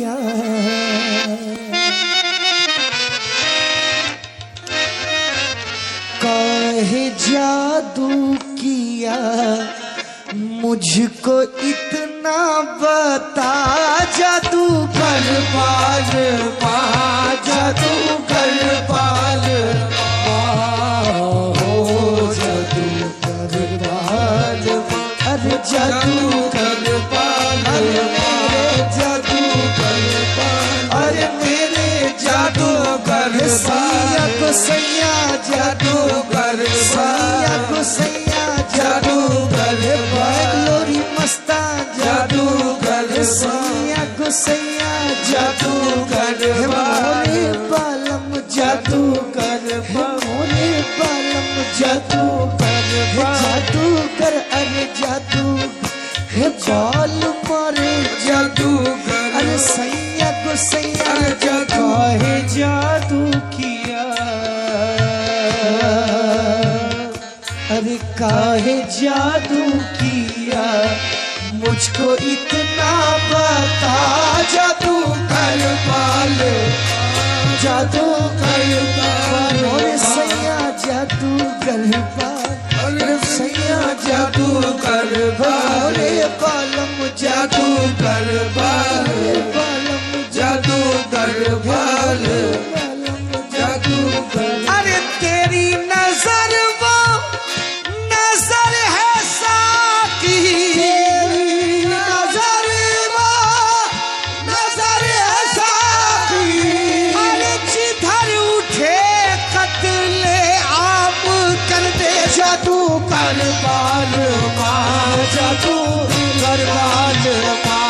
किया। काहे जादू किया मुझको इतना बता। जादू कर पाल पा, जादू कर पाल पा, हो जादू कर पाल पा। अरे जादू कर पाल, मेरे जादू कर पाल, अरे मेरे जादू कर सैया को सैया जादू कर, सैया को सैया जादू कर, लोरी मस्ता जादू कर, सैया को सैया जादू कर, मोरे बालम जादू कर, मोरे बालम जादू कर, जादू कर, अरे जादू है बाल मारे जादू कर, अरे सैया को सैया जादू है जादू किया। अरे काहे जादू किया मुझको इतना बता। जादू कर पाल, जादू कर पाल, अरे सैया जादू कर पाल, अरे सैया जादू कर पाल, अरे बालम जादू कर पाल, बालम जादू कर पाल, बालम जादू कर। अरे तेरी नजर वो नजर है साकी, नजर वो नजर है साकी, अरे जिधर उठे कत्ले आम कर दे। जादू कर बाल माँ, जादू कर बाल माँ,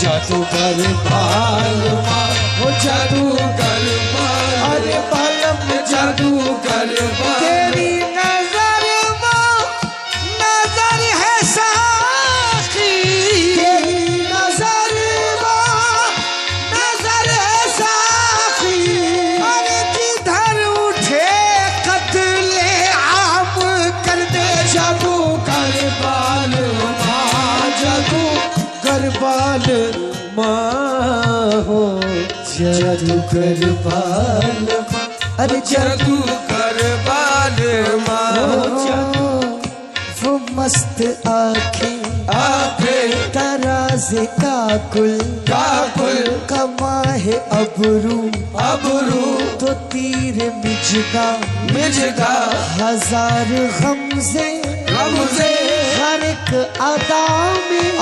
जादू कर बाल माँ, वो जादू कर बाल, अरे बालम जादू कर बाल। तेरी नजर वो नजर है साकी, तेरी नजर वो नजर है साकी, अरे जिधर उठे कत्ले आम कर दे। जादू कर बाल माँ, जादू कर बाल माँ, हो जादू कर बाल माँ, अरे जादू कर बाल माँ। वो मस्त आँखें आँखें तराज़े काकुल काकुल, कमा है अबरू अबरू, तो तीर मिजगा मिजगा, हजार गमज़े गमज़े, हर एक अदा में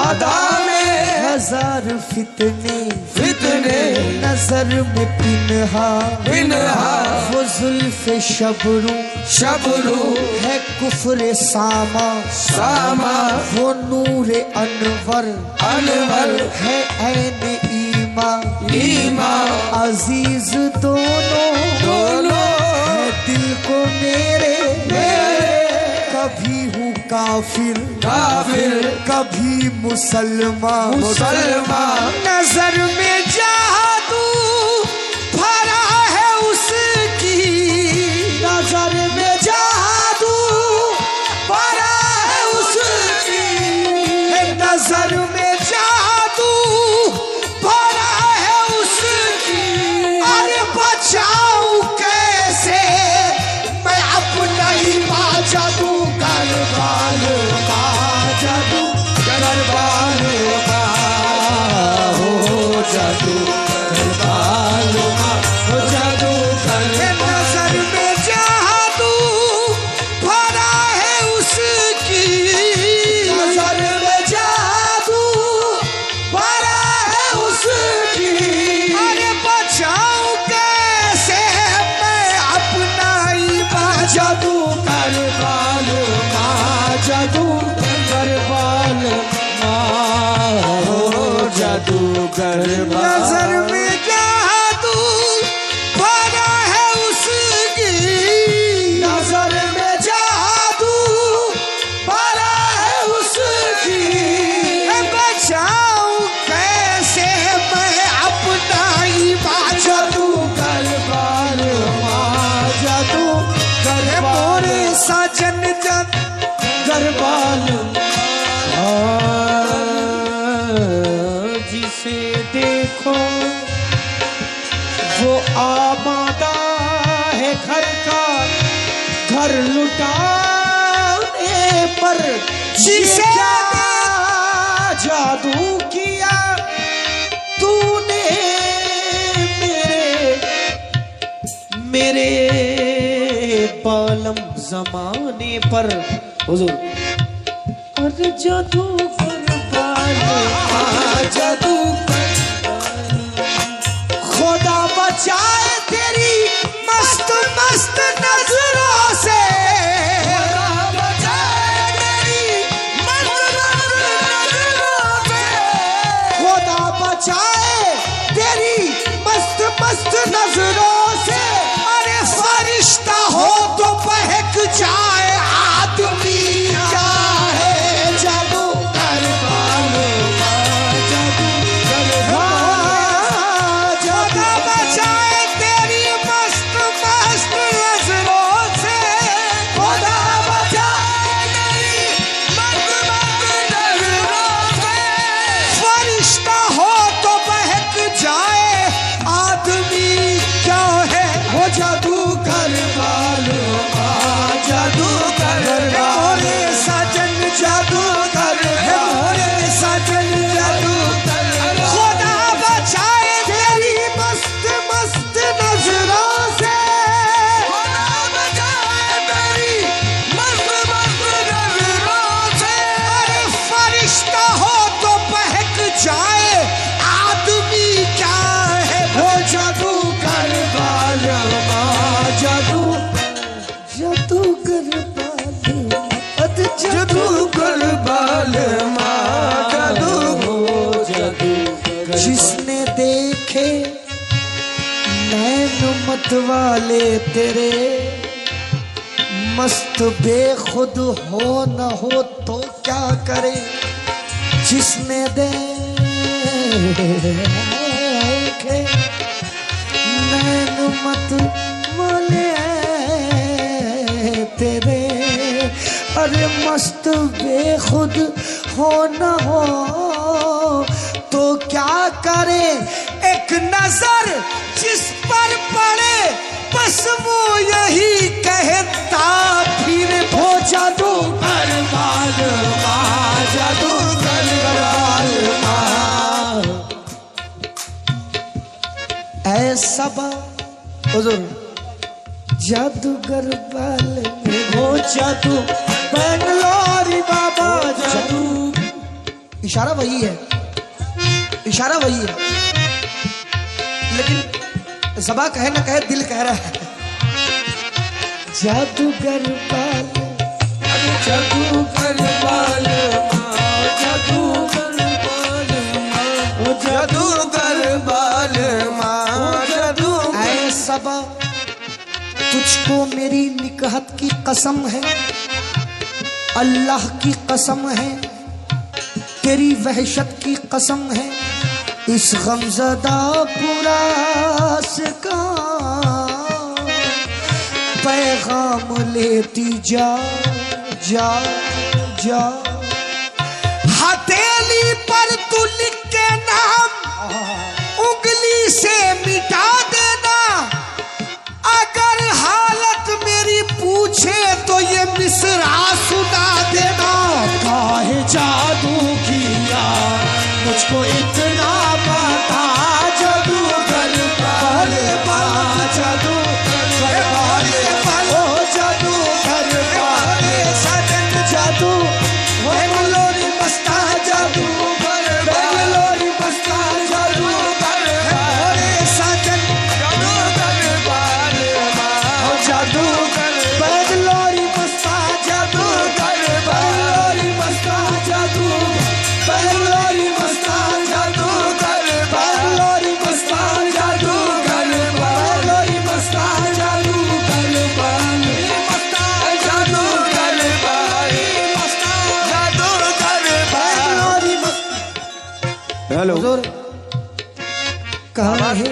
हजार फितने फितने, नजर में पिन्हा पिन्हा, वो जुल्फ़े शबरू शबरू, है कुफ्र सामा सामा, वो नूरे अनवर अनवर, है ऐन ईमा ईमा, अजीज दोनों दोनों, है दिल को मेरे मेरे, कभी हूँ काफिर काफिर, कभी मुसलमान मुसलमान, नजर में जादू भरा है उसकी, नजर में जादू भरा है उसकी, नजर में जादू भरा है उसकी, अरे बचाऊं कैसे मैं अपना ही माँ। जादू कर बाल माँ, जादू कर बाल माँ, हो जादू कर बाल माँ, हो जादू कर। नजर में जादू भरा है उसकी, नजर में जादू भरा है उसकी, अरे बचाऊं कैसे मैं अपना ही माँ। जादू कर बाल माँ, जादू कर बाल माँ, हो जादू कर बाल। नजर में जादू भरा है उसकी, नजर में जादू भरा है उसकी, बचाऊं कैसे मैं अपना ही माँ। जादू कर बाल माँ, जादू कर मोरे साजन जन कर बाल जी। से देखो वो आबादा है घर का, घर लुटाने पर जिसे जादू किया तूने मेरे बालम जमाने पर हुजूर। और जादू जादू खुदा बचाए तेरी मस्त मस्त नजरों से, खुदा बचाए तेरी मस्त मस्त नजरों से, खुदा बचाए तेरी मस्त मस्त नजरों से। अरे फरिश्ता हो तो बहक जाए आदमी क्या है जादू कर बालो जादू कर खुदा बचाए तेरी मस्त मस्त नजरों से, खुदा बचाए तेरी मस्त मस्त नजरों से। फरिश्ता हो तो बहक जाए आदमी क्या है वो जादू कर बालो जादू कर मोरे सजन जादू कर मोरे सजन जादू कर। खुदा बचाए तेरी मस्त मस्त नजरों से, खुदा बचाए तेरी मस्त मस्त नजरों से। अरे फरिश्ता हो तो बहक जाए आदमी क्या है वो जादू कर बालो जादू जादू कर बालो जादू कर बालो जादू जादू। जिसने देखे नैन मत वाले तेरे, मस्त बेखुद हो न हो तो क्या करे। जिसने देखे नैन मत वाले तेरे, अरे मस्त बेखुद हो न हो तो क्या करे। एक नजर जिस पर पड़े बस वो यही कहता फिर वो जादू कर बालो जादू कर बालो। ऐसा हुजूर जादूगर बाल में वो जादू बेंगलोरी बाबा जादू। इशारा वही है, इशारा वही है, लेकिन ज़बां कहे ना कहे दिल कह रहा है जादूगर बाल जादूगर बाल जादूगर बाल जादूगर बाल जादू। ऐसा तुझको मेरी निकहत की कसम है, अल्लाह की कसम है, तेरी वहशत की कसम है। इस गमज़दा पुरास का पैगाम लेती जा जा जा। हथेली पर तू लिख के नाम उंगली से मिटा देना। अगर हालत मेरी पूछे तो ये मिसरा सुना देना। काहे जादू किया मुझको इतना पता, जादू कर बाले जादू कर बाले जादू कर बाले सजन जादू बेंगलोरी मस्ता जादू बेंगलोरी मस्ता जादू कर सजन जादू कर बाले जादू कर बेंगलोरी मस्ता जादू कर बेंगलोरी मस्ता जादू बेंगलोरी मस्ता जादू कर बेंगलोरी मस्ता जादू कर बेंगलोरी मस्ता जादू कर बेंगलोरी मस्ता जादू कर बेंगलोरी मस्ता जादू कर बेंगलोरी मस्ता। हेलो काहे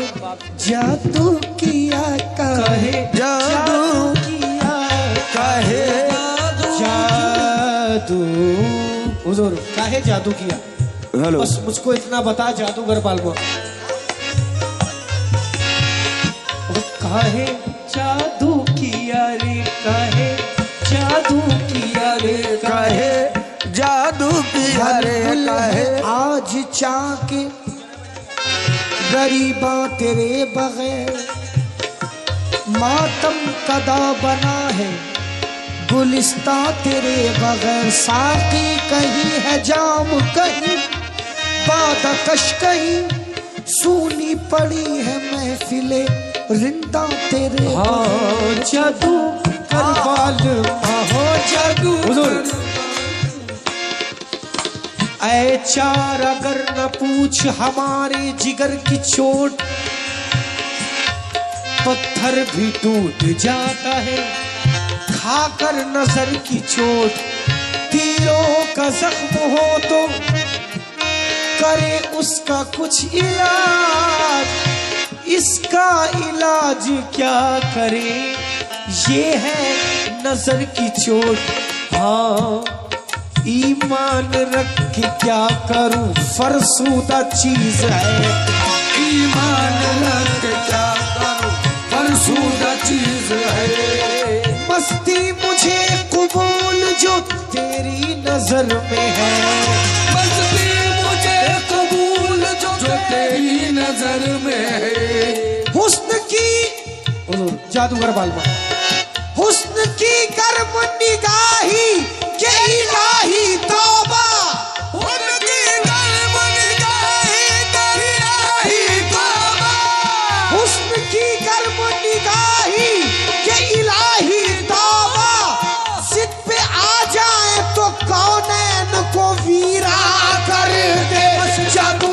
जादू किया काहे जादू किया काहे जादू हुजूर काहे जादू किया। हेलो। बस मुझको इतना बता जादूगर बालवा, काहे जादू किया रे, काहे जादू किया रे, काहे जादू किया रे, काहे आज चाके गरीबा तेरे बगैर, मातम कदा बना है गुलिस्ता तेरे बगैर, साकी कहीं है जाम कहीं बादकश कहीं, सूनी पड़ी है महफिले रिंदा तेरे बगैर, जादू करवाल हो जादू ऐ चार अगर न पूछ हमारे जिगर की चोट, पत्थर भी टूट जाता है खाकर नजर की चोट, तीरों का जख्म हो तो करे उसका कुछ इलाज, इसका इलाज क्या करे ये है नजर की चोट। हाँ ईमान रख के क्या करूं फरसूदा चीज है, ईमान रख के क्या करूं फरसूदा चीज है, मस्ती मुझे कबूल जो तेरी नजर में है, मस्ती मुझे कबूल जो तेरी नजर में है, हुस्न की जादूगर बालवा, हुस्न की गर्म निगाही के इलाही तौबा, उनकी गर्म निगाही के इलाही तौबा, हुस्न की गर्म निगाही के इलाही तौबा, सिद्ध पे आ जाए तो कौनैन को वीरा कर दे, जादू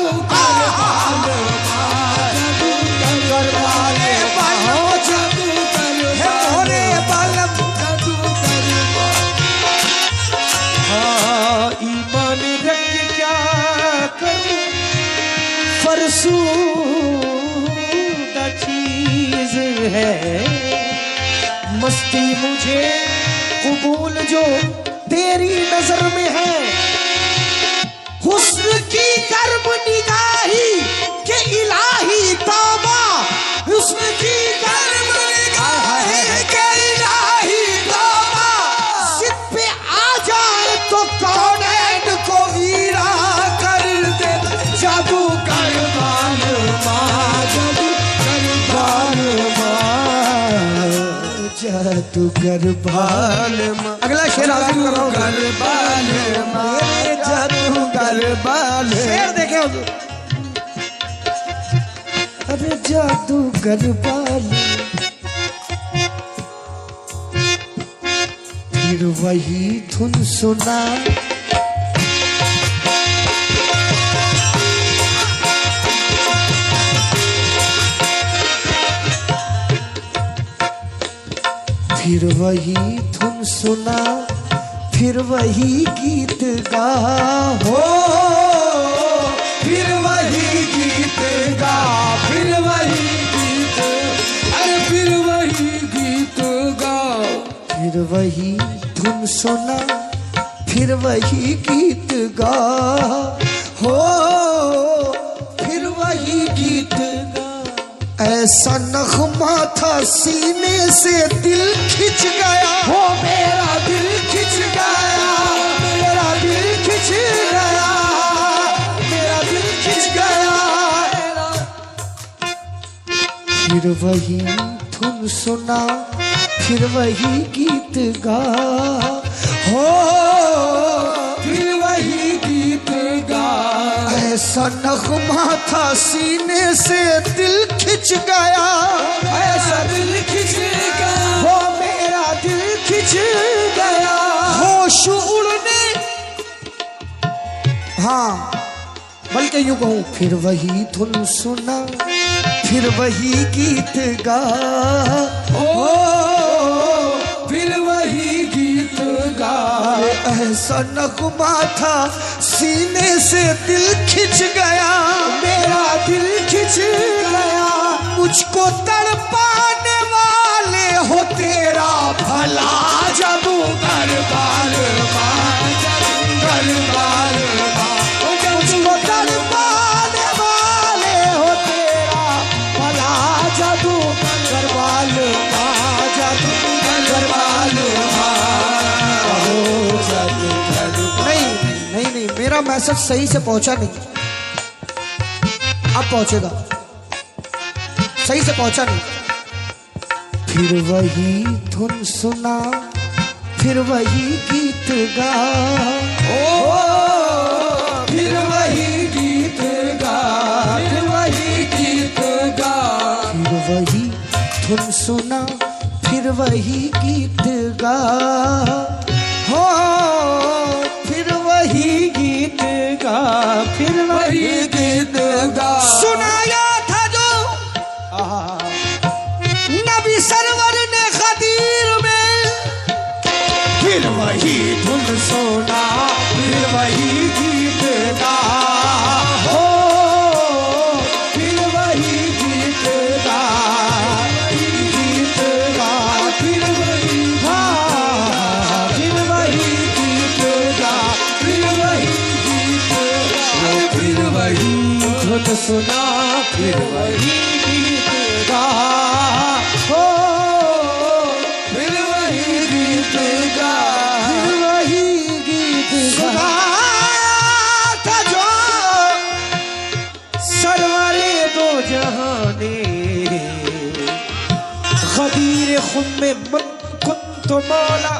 फरसूदा चीज है, मस्ती मुझे कबूल जो तेरी नजर में है, हुस्न की गर्म निगाही के इलाही तौबा, हुस्न की गर्म निगाही के इलाही तौबा, सिद्ध पे आ जाए तो कौनैन को वीरा कर दे, जादू जादूगर बाल माँ। अगला शेर हाजिर कर रहा हूँ, जादूगर बाल शेर देखे हुजूर। अरे जादूगर बाल फिर वही धुन सुना, फिर वही धुन सुना, फिर वही गीत गा, हो फिर वही गीत गा, फिर वही गीत, अरे फिर वही गीत गा, फिर वही धुन सुना, फिर वही गीत गा, हो फिर वही गीत गा, ऐसा नगमा था सीने से दिल खिंच गया, हो मेरा दिल खिंच गया, मेरा दिल खिंच गया, मेरा दिल खिंच गया, फिर वही धुन सुना, फिर वही गीत गा, हो फिर वही गीत गा, ऐसा नगमा था सीने से दिल खिंच गया, ऐसा दिल खिंच गया, वो मेरा दिल खिंच गया, होश उड़ने, हाँ बल्कि यूं कहूं, फिर वही धुन सुना, फिर वही गीत गा, ओ फिर वही गीत गा, ऐसा नगमा था सीने से दिल खिंच गया, मेरा दिल खिंच गया, मुझको तड़पाने वाले हो तेरा भला जादूगर बाल माँ, जादूगर बाल माँ, मुझको कासट सही से पहुंचा नहीं, अब पहुंचेगा, सही से पहुंचा नहीं। फिर वही धुन सुना, फिर वही गीत गा, ओ फिर वही गीत गा, फिर वही गीत गा। फिर वही धुन सुना, फिर वही गीत गा, हो फिर वही गीत गा, फिर वही गीत गा। सुनाया था जो नबी सरवर ने खदीर में, फिर वही धुन सुना, फिर वही गीत गा, हो फिर वही गीत गा, गीत गा। फिर वही फिर वही गीत गा, फिर वही गीत गा। फिर वही धुन सुना, फिर वही गीत गा, हो फिर वही गीत गा। फिर वही गीत गा था जो सरवरे दो जहाने, खदीर खुम में कुंत मौला,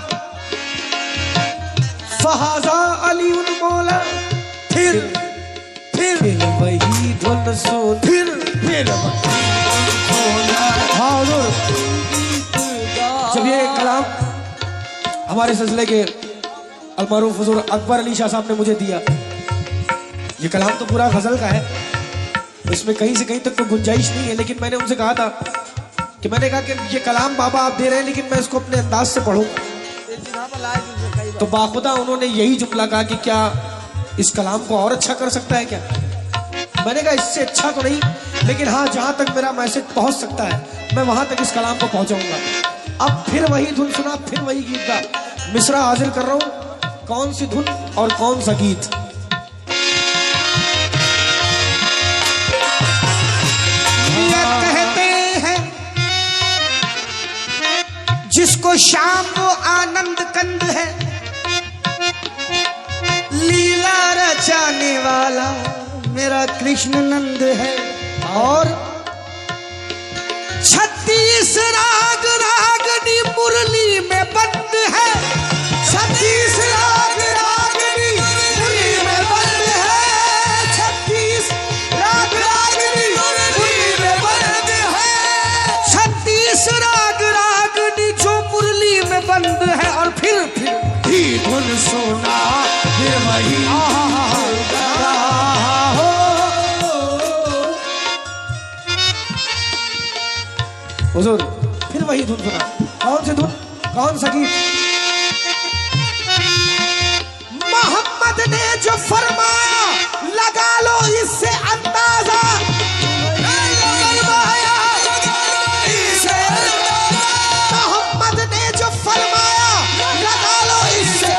फहाजा अली उन मौला। फिर वही धुन सुन, फिर हाज़िर। जब ये कलाम हमारे सिलसिले के अलमारूफ हुजूर अकबर अली शाह साहब ने मुझे दिया, ये कलाम तो पूरा गजल का है, इसमें कहीं से कहीं तक तो गुंजाइश नहीं है, लेकिन मैंने उनसे कहा था कि मैंने कहा कि ये कलाम बाबा आप दे रहे हैं, लेकिन मैं इसको अपने अंदाज से पढ़ूंगा। तो बाखुदा उन्होंने यही जुमला कहा कि क्या इस कलाम को और अच्छा कर सकता है क्या? मैंने कहा इससे अच्छा तो नहीं, लेकिन हाँ जहां तक मेरा मैसेज पहुंच सकता है मैं वहां तक इस कलाम को पहुंचाऊंगा। अब फिर वही धुन सुना, फिर वही गीत गा, मिसरा हाजिर कर रहा हूं, कौन सी धुन और कौन सा गीत। ये कहते हैं जिसको शाम वो आनंद कंद है, लीला रचाने वाला मेरा कृष्ण नंद है, और 36 राग रागनी मुरली में बंद है, 36 राग रागनी मुरली में बंद है, 36 राग रागनी मुरली में बंद है, 36 राग रागनी जो मुरली में बंद है। और फिर ही धुन सुना, फिर वही हुजूर फिर वही धुन सुना, कौन सी धुन, कौन सा गीत। मोहम्मद ने जो फरमाया लगा लो इससे अंदाजा, मोहम्मद ने जो फरमाया लगा लो इससे,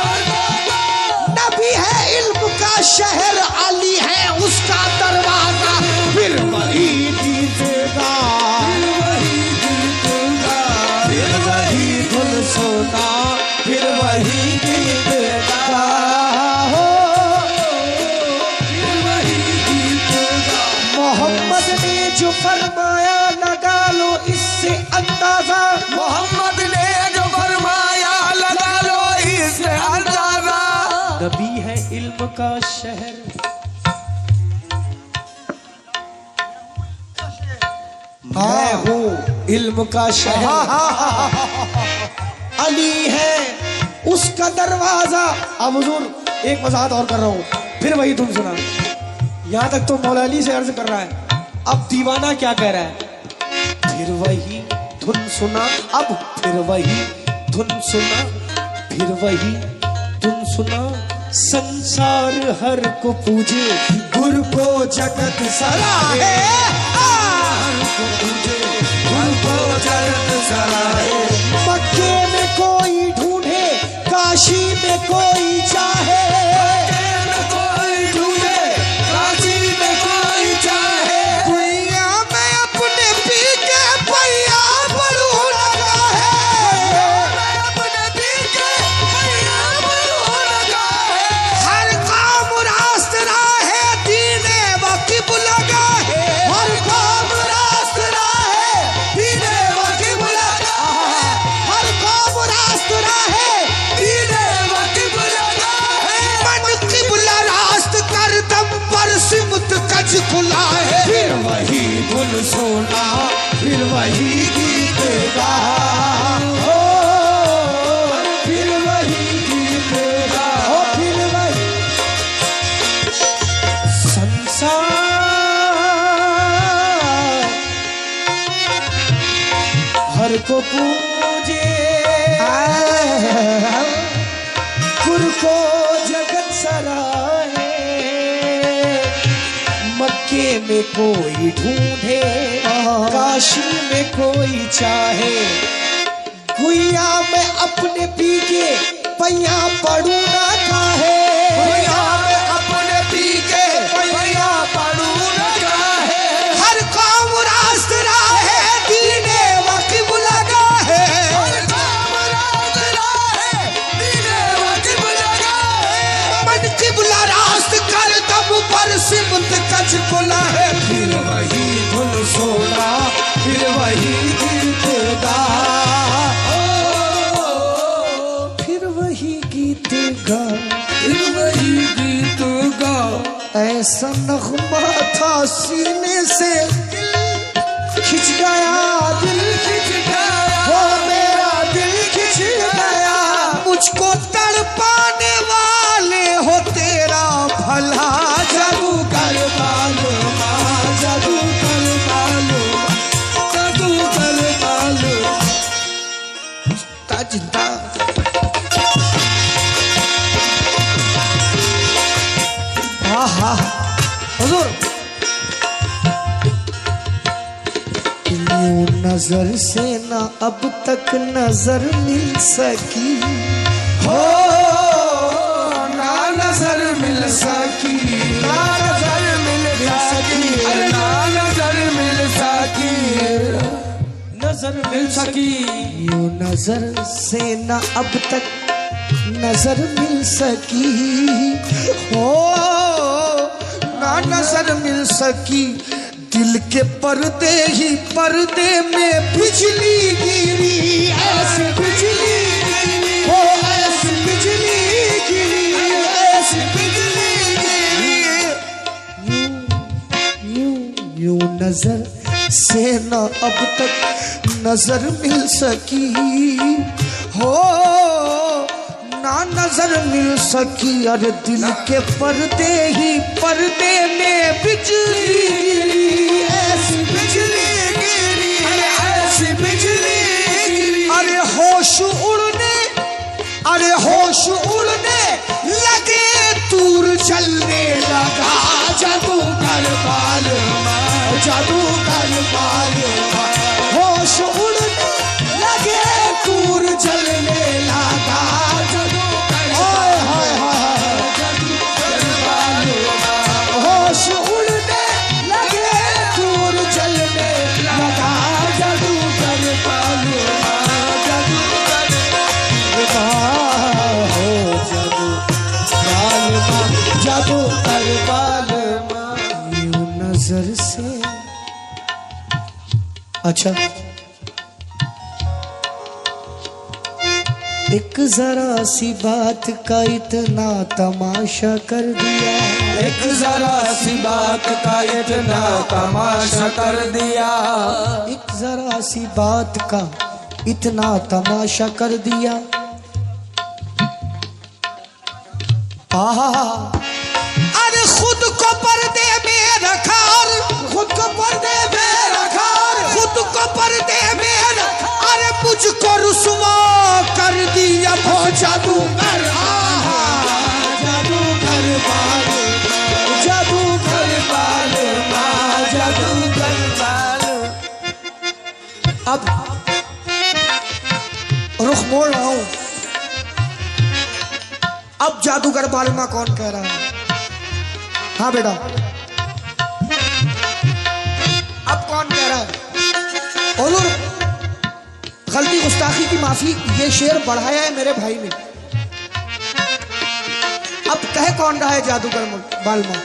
नबी है इल्म का शहर, अली है उसका दरवाजा। फिर वही गीत गा, सुना, फिर वही गीत गा, हो फिर वही गीत गा। मोहम्मद ने जो फरमाया लगा लो इससे अंदाजा, मोहम्मद ने जो फरमाया लगा लो इससे अंदाजा। नबी है इल्म का शहर, मैं हूँ इल्म का शहर, अली है उसका दरवाजा। अब हुजूर एक वजाहत और कर रहा हूँ, फिर वही धुन सुना। यहाँ तक तो मौला अली से अर्ज कर रहा है, अब दीवाना क्या कह रहा है। फिर वही धुन सुना, अब फिर वही धुन सुना, फिर वही धुन सुना, संसार हर को पूजे, गुर को जगत सराहे, मक्के में कोई ढूंढे, काशी में कोई चाहे, कोई ढूंढे, काशी में कोई चाहे, दुनिया में अपने पी के पैया बड़ू लगा है, अपने पी के पैया बड़ू लगा है, हर काम रास्ते सोना फिर वही गीत गा, फिर वही गीत गा, फिर वही संसार हर को पूजे, गुर को जगत सराहे, मक्के में कोई ढूंढे, काशी में कोई चाहे, गुइया में अपने पी के पैया पड़ू ना काहे, भैया में अपने पी के भैया पड़ू न काहे, हर कौम रास्त राहे दीने वकीब लगा है, हर काम रात राहे दीने वकीब लगा है, मन किबला रास्त कर दम पर सिमत कच खुला है, फिर वही धुन सोना फिर वही गीत गा, फिर वही गीत गा, फिर वही गीत गा, ऐसा नगमा था सीने से खिंच गया दिल खिंच गया, वो मेरा दिल खिंच गया, मुझको तड़पाने वाले हो तेरा भला जादू कर बालो माँ, जादू कर बालो, जादू कर बालो, जिंदा हुजूर यूं नजर से ना अब तक नजर मिल सकी, हो ना नजर मिल सकी, ना नजर मिल सकी, अरे ना नजर मिल सकी, नजर मिल सकी, यूं नजर से ना अब तक नजर मिल सकी, हो ना नजर मिल सकी, दिल के पर्दे ही पर्दे में बिजली गिरी, ऐसी बिजली गिरी, हो ऐसी बिजली गिरी, ऐसी बिजली गिरी, यूं यूं नजर से ना अब तक नजर मिल सकी, हो ना नजर मिल सकी, अरे दिल के पर्दे ही पर्दे में बिजली गिरी, ऐसी बिजली गिरी, ऐसी बिजली गिरी, अरे होश उड़ने, अरे होश उड़ने लगे दूर चलने लगा, जादू कर बालो माँ, जादू कर बालो माँ, होश उड़ने लगे दूर चलने लगा, जादू कर हाय हाय हाय, जादू कर बालो माँ, होश उड़ने लगे दूर चलने लगा, जादू कर बालो माँ, जादू कर हो जादू कर बाल यूं नजर से, अच्छा एक जरा सी बात का इतना तमाशा कर दिया, एक जरा सी बात का इतना तमाशा कर दिया, एक जरा सी बात का इतना तमाशा कर दिया, अरे खुद को पर्दे में रखा, खुद को पर्दे में रखा, खुद को पर्दे में रखा, अरे मुझको रुसवा कर दिया, वो जादू कर, जादू कर बालो, जादू कर बालो माँ, जादू कर बालो, अब रुख मोड़ रहा हूं, अब जादूगर बालमा कौन कह रहा है? हाँ बेटा, अब कौन कह रहा है? हुजूर गलती गुस्ताखी की माफी, ये शेर बढ़ाया है मेरे भाई ने, अब कह कौन रहा है जादूगर बालमा?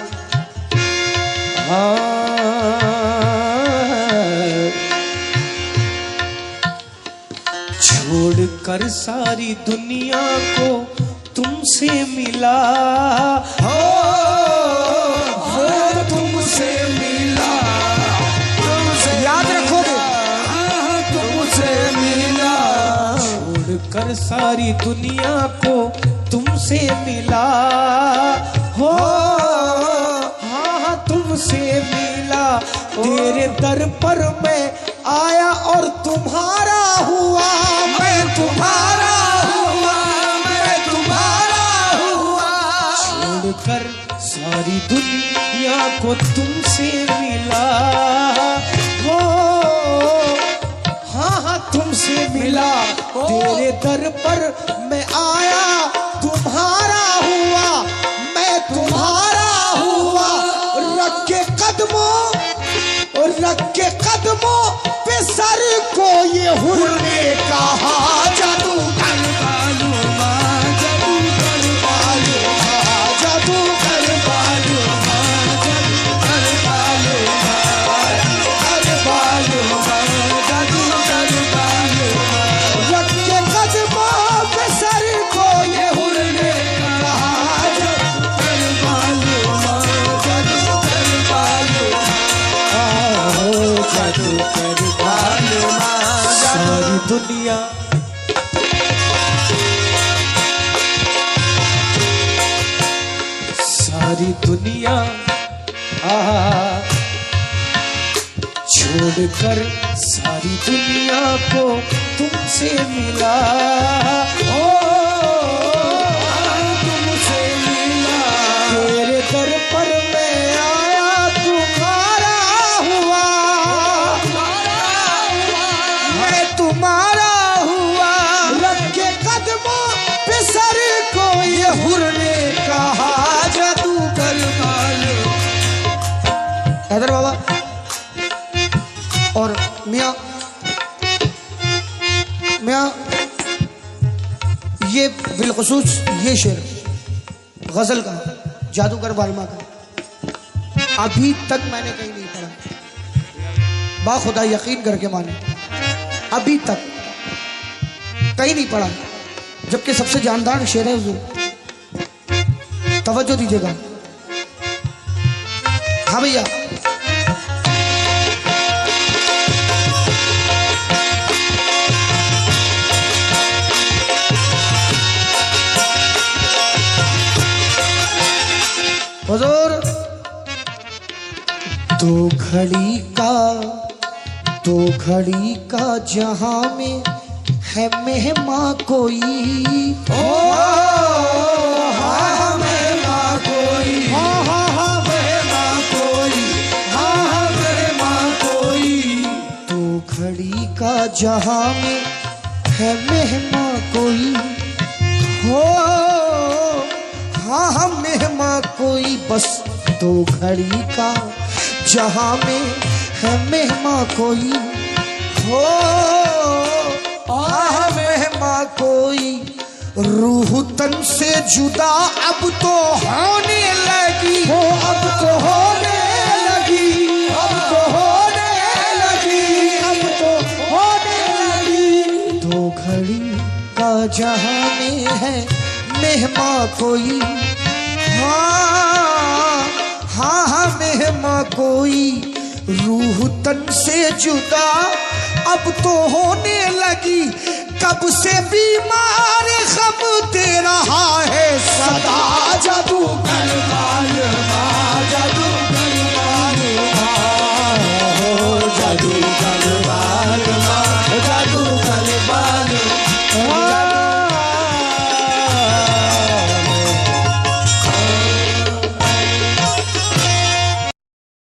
छोड़कर सारी दुनिया को तुमसे मिला, वो तुमसे मिला, तुमसे सारी दुनिया को तुमसे मिला हो, हाँ हाँ तुमसे मिला, तेरे दर पर मैं आया और तुम्हारा हुआ, मैं तुम्हारा हुआ, मैं तुम्हारा हुआ, छोड़कर सारी दुनिया को तुमसे मिला हो, हाँ हाँ तुमसे मिला, तेरे दर पर मैं आया तुम्हारा हुआ, मैं तुम्हारा हुआ, रख के कदमों और रख के कदमों पे सर को ये हुर ने कहा, जादू कर मालूमा, जादू कर मालूमा, जादू कर मालूमा, जादू कर मालूमा, कर मालूमा, जादू कर मालूमा, रख के कदमों पे सर को ये हुर ने कहा, जादू कर मालूमा, जादू कर मालूमा, जादू कर मालूमा, सारी दुनिया सारी दुनिया छोड़कर सारी दुनिया को तुमसे मिला, ओ तुमसे मिला, तेरे दर पर मैं आया तुम्हारा हुआ, मैं तुम्हारा हुआ, रख के कदमों पे सर को ये हुर ने कहा, जादू कर मालूम। हैदर बाबा और मियाँ ये बिलखुसूस ये शेर गजल का जादूगर बालमा का अभी तक मैंने कहीं नहीं पढ़ा, बाखुदा यकीन करके माने अभी तक कहीं नहीं पढ़ा, जबकि सबसे जानदार शेर है हुजूर। तवज्जो दीजिएगा। हाँ भैया, हुजूर दो घड़ी का जहां में है मेहमा कोई, ओ हाँ मेहमा कोई, हाँ हाँ हाँ मेहमा कोई, हाँ हाँ मेहमा कोई, दो घड़ी का जहां में है मेहमा कोई, हो हाँ हाँ मेहमा कोई, बस दो घड़ी का जहां में है मेहमा कोई, हो हाँ मेहमा कोई, रूह तन से जुदा अब तो होने लगी, हो अब तो होने लगी, अब तो होने लगी, अब तो होने लगी, दो घड़ी का जहां में है मेहमा कोई, हाँ हाँ हाँ मेहमा कोई, रूह तन से जुदा अब तो होने लगी, कब से बीमार खब दे रहा है सदा,